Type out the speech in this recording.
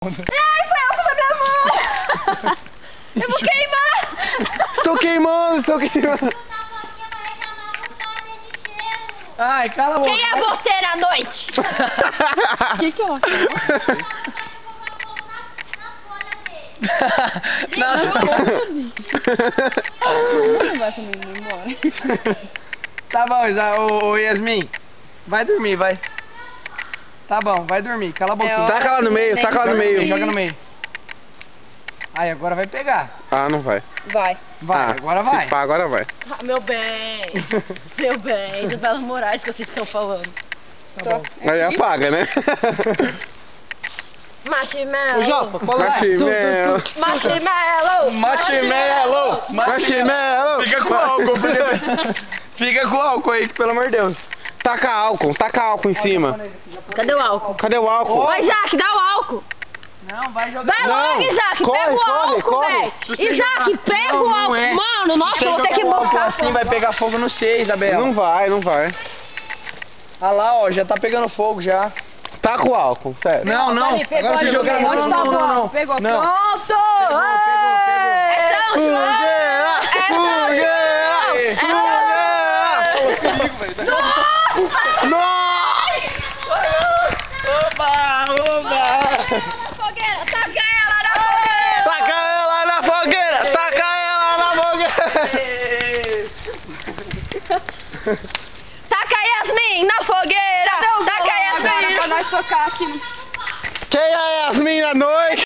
Ai, foi álcool na minha mão! Eu vou queimar! Estou queimando, estou queimando. Ai, cala a boca. Quem é você na noite? O que ela quer? Nossa. Não vai comigo embora. Tá bom, ô Yasmin. Vai dormir, vai. Tá bom, vai dormir. Cala a boquinha. Taca lá no meio, taca lá no meio. Joga no meio. Aí, agora vai pegar. Ah, não vai. Vai. Vai, Ah, agora vai. se pá, agora vai. Ah, meu bem, meu bem, das belas morais que vocês estão falando. Tá bom. Aí apaga, né? Marshmallow. Ô, Jopa, cola lá. Marshmallow. Marshmallow. Marshmallow. Marshmallow. Fica com álcool, fica com álcool aí, que pelo amor de Deus. Taca álcool em cima. Cadê o álcool? Cadê o álcool? Ô, Isaac, dá o álcool. Não, vai jogar. Vai Não, logo, Isaac, corre, pega o corre, álcool, corre. velho. Se você Isaac, jogar- pega Não, o não álcool. é. Mano, nossa, eu vou ter que Jogar buscar. assim, vai pegar fogo no C, Isabela. Não vai, não vai. Olha lá, ó, já tá pegando fogo já. Taca o álcool, sério. Não, não. Ali, pegou Agora ali, você jogar. pegou. Não, Onde tá não, o não, não. álcool? Pegou. Não. Pronto! Pegou. É tão Opa! Fogueira, taca ela na fogueira. Taca ela na fogueira! Taca ela na fogueira! Taca Yasmin na fogueira. Taca Agora Yasmin. pra nós tocar aqui. Quem é Yasmin à noite?